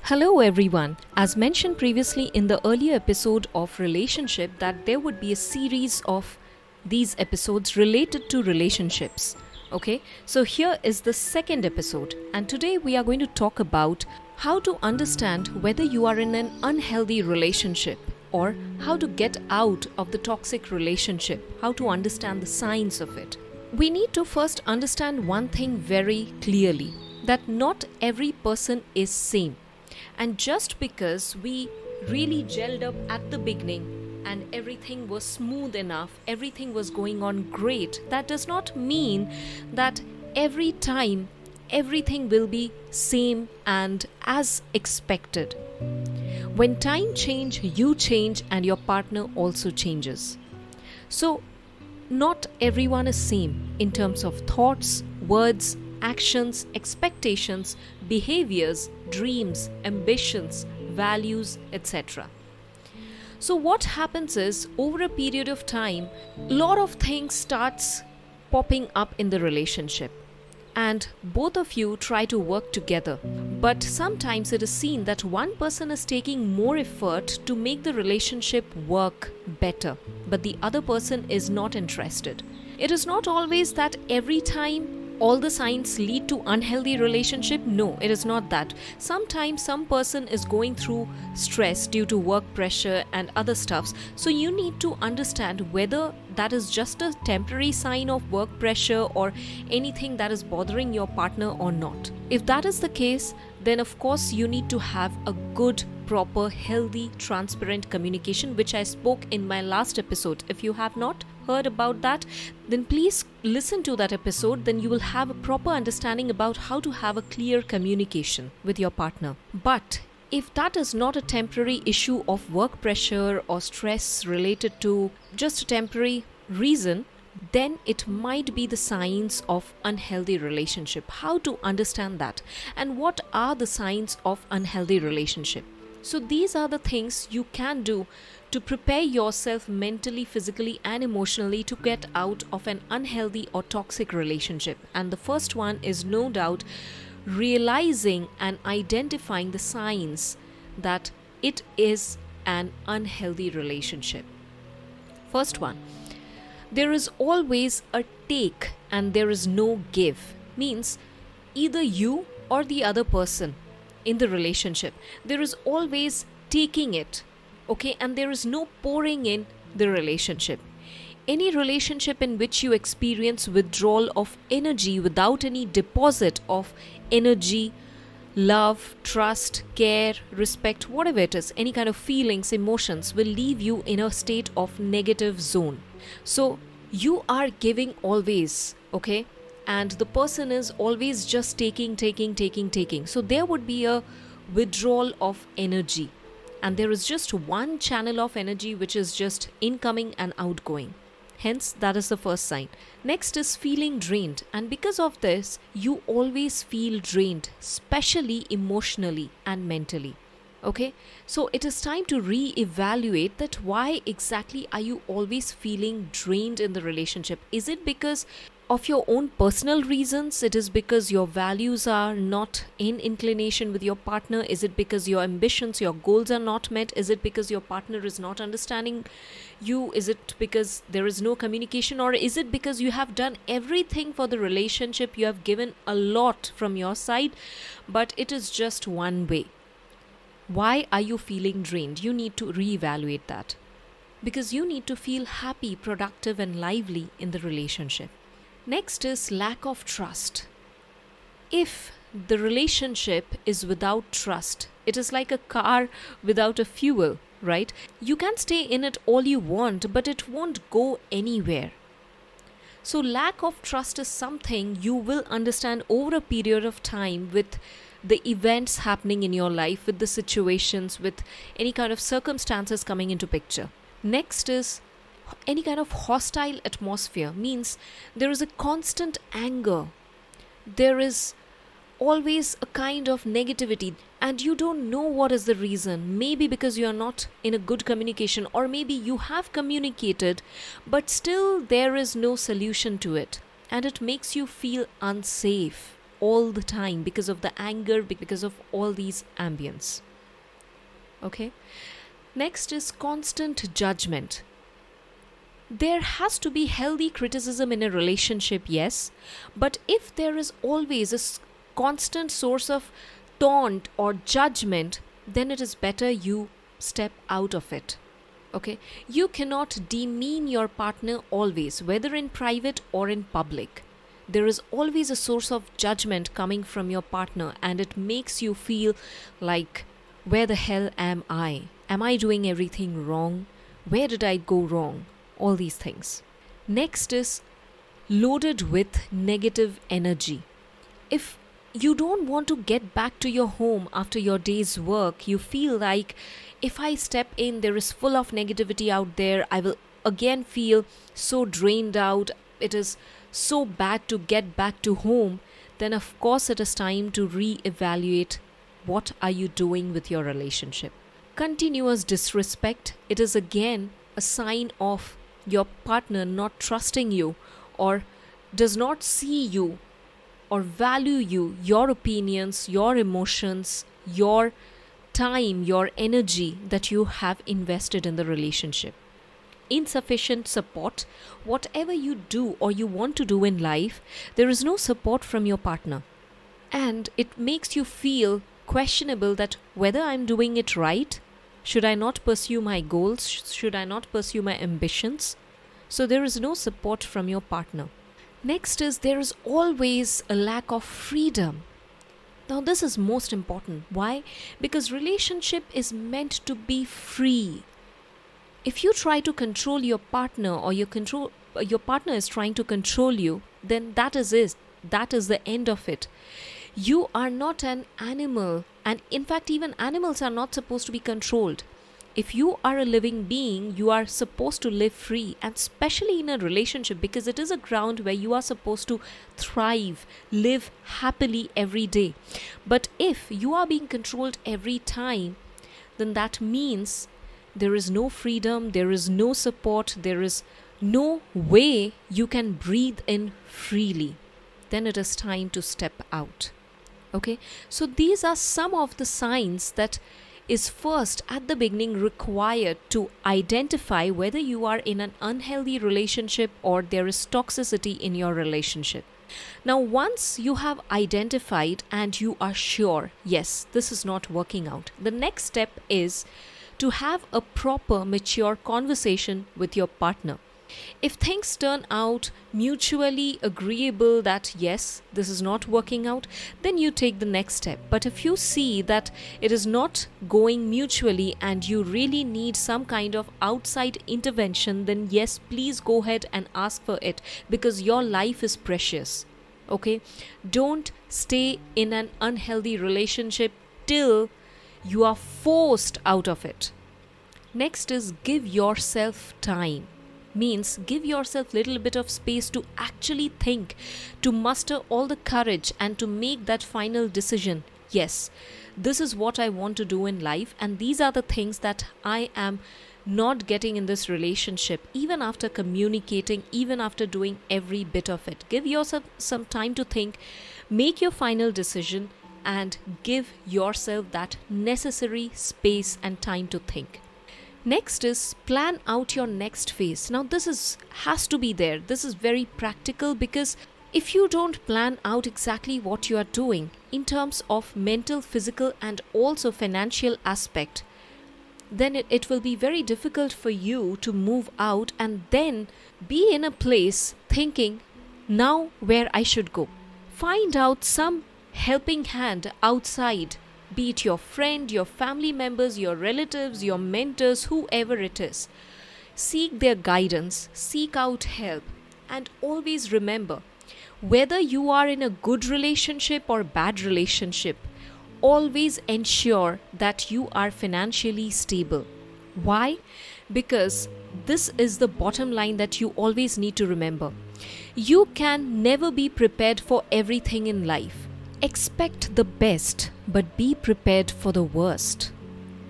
Hello everyone. As mentioned previously in the earlier episode of relationship that there would be a series of these episodes related to relationships. Okay? So here is the second episode and today we are going to talk about how to understand whether you are in an unhealthy relationship or how to get out of the toxic relationship, how to understand the signs of it. We need to first understand one thing very clearly, that not every person is same. And just because we really gelled up at the beginning and everything was smooth enough, everything was going on great, that does not mean that every time everything will be same and as expected. When time change, you change and your partner also changes. So not everyone is same in terms of thoughts, words, actions, expectations, behaviors, dreams, ambitions, values, etc. So what happens is over a period of time, a lot of things starts popping up in the relationship and both of you try to work together. But sometimes it is seen that one person is taking more effort to make the relationship work better, but the other person is not interested. It is not always that every time all the signs lead to unhealthy relationship. No, it is not that. Sometimes some person is going through stress due to work pressure and other stuffs. So you need to understand whether that is just a temporary sign of work pressure or anything that is bothering your partner or not. If that is the case, then of course you need to have a good, proper, healthy, transparent communication, which I spoke in my last episode. If you have not heard about that, then please listen to that episode. Then you will have a proper understanding about how to have a clear communication with your partner. But if that is not a temporary issue of work pressure or stress related to just a temporary reason, then it might be the signs of unhealthy relationship. How to understand that and what are the signs of unhealthy relationship? So these are the things you can do to prepare yourself mentally, physically and emotionally to get out of an unhealthy or toxic relationship. And the first one is no doubt realizing and identifying the signs that it is an unhealthy relationship. First one, there is always a take and there is no give. Means either you or the other person in the relationship, there is always taking it, okay, and there is no pouring in the relationship. Any relationship in which you experience withdrawal of energy without any deposit of energy, love, trust, care, respect, whatever it is, any kind of feelings, emotions will leave you in a state of negative zone. So you are giving always, okay, and the person is always just taking. So there would be a withdrawal of energy and there is just one channel of energy which is just incoming and outgoing. Hence, that is the first sign. Next is feeling drained, and because of this, you always feel drained, especially emotionally and mentally. Okay, so it is time to re-evaluate that why exactly are you always feeling drained in the relationship? Is it because of your own personal reasons? It is because your values are not in inclination with your partner? Is it because your ambitions, your goals are not met? Is it because your partner is not understanding you? Is it because there is no communication? Or is it because you have done everything for the relationship, you have given a lot from your side, but it is just one way? Why are you feeling drained? You need to reevaluate that because you need to feel happy, productive and lively in the relationship. Next is lack of trust. If the relationship is without trust, it is like a car without a fuel, right? You can stay in it all you want, but it won't go anywhere. So lack of trust is something you will understand over a period of time with the events happening in your life, with the situations, with any kind of circumstances coming into picture. Next is any kind of hostile atmosphere. Means there is a constant anger. There is always a kind of negativity and you don't know what is the reason. Maybe because you are not in a good communication, or maybe you have communicated but still there is no solution to it and it makes you feel unsafe all the time because of the anger, because of all these ambience. Okay. Next is constant judgment. There has to be healthy criticism in a relationship, yes, but if there is always a constant source of taunt or judgment, then it is better you step out of it. Okay, you cannot demean your partner always, whether in private or in public. There is always a source of judgment coming from your partner, and it makes you feel like, where the hell am I? Am I doing everything wrong? Where did I go wrong? All these things. Next is loaded with negative energy. If you don't want to get back to your home after your day's work, you feel like, if I step in, there is full of negativity out there. I will again feel so drained out. It is so bad to get back to home. Then of course it is time to re-evaluate what are you doing with your relationship. Continuous disrespect. It is again a sign of your partner not trusting you, or does not see you or value you, your opinions, your emotions, your time, your energy that you have invested in the relationship. Insufficient support. Whatever you do or you want to do in life, there is no support from your partner. And it makes you feel questionable that whether I'm doing it right. Should I not pursue my goals? Should I not pursue my ambitions? So there is no support from your partner. Next is there is always a lack of freedom. Now this is most important. Why? Because relationship is meant to be free. If you try to control your partner, or your partner is trying to control you, then that is it. That is the end of it. You are not an animal, and in fact even animals are not supposed to be controlled. If you are a living being, you are supposed to live free, and especially in a relationship, because it is a ground where you are supposed to thrive, live happily every day. But if you are being controlled every time, then that means there is no freedom, there is no support, there is no way you can breathe in freely. Then it is time to step out. Okay, so these are some of the signs that is first at the beginning required to identify whether you are in an unhealthy relationship or there is toxicity in your relationship. Now, once you have identified and you are sure, yes, this is not working out, the next step is to have a proper, mature conversation with your partner. If things turn out mutually agreeable that yes, this is not working out, then you take the next step. But if you see that it is not going mutually and you really need some kind of outside intervention, then yes, please go ahead and ask for it, because your life is precious. Okay? Don't stay in an unhealthy relationship till you are forced out of it. Next is give yourself time. Means give yourself little bit of space to actually think, to muster all the courage and to make that final decision. Yes, this is what I want to do in life, and these are the things that I am not getting in this relationship, even after communicating, even after doing every bit of it. Give yourself some time to think, make your final decision, and give yourself that necessary space and time to think. Next is plan out your next phase. Now this has to be there. This is very practical, because if you don't plan out exactly what you are doing in terms of mental, physical and also financial aspect, then it will be very difficult for you to move out and then be in a place thinking, now where I should go. Find out some helping hand outside, be it your friend, your family members, your relatives, your mentors, whoever it is. Seek their guidance, seek out help, and always remember, whether you are in a good relationship or bad relationship, always ensure that you are financially stable. Why? Because this is the bottom line that you always need to remember. You can never be prepared for everything in life. Expect the best, but be prepared for the worst.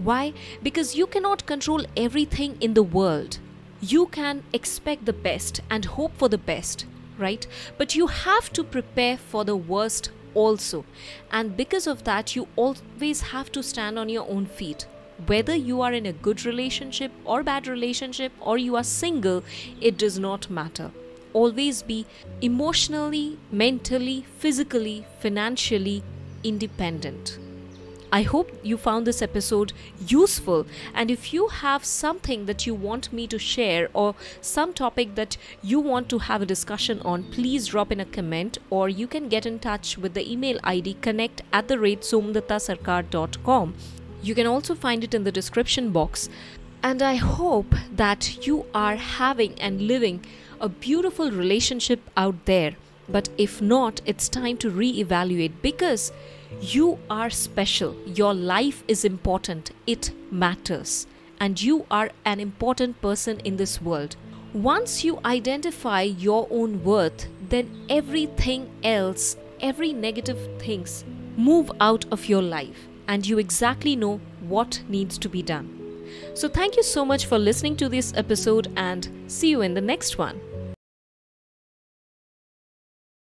Why? Because you cannot control everything in the world. You can expect the best and hope for the best, right? But you have to prepare for the worst also. And because of that, you always have to stand on your own feet. Whether you are in a good relationship or bad relationship, or you are single, it does not matter. Always be emotionally, mentally, physically, financially independent. I hope you found this episode useful, and if you have something that you want me to share or some topic that you want to have a discussion on, please drop in a comment, or you can get in touch with the email ID connect@somdattasarkar.com. You can also find it in the description box. And I hope that you are having and living a beautiful relationship out there. But if not, it's time to re-evaluate, because you are special. Your life is important. It matters. And you are an important person in this world. Once you identify your own worth, then everything else, every negative things move out of your life, and you exactly know what needs to be done. So thank you so much for listening to this episode, and see you in the next one.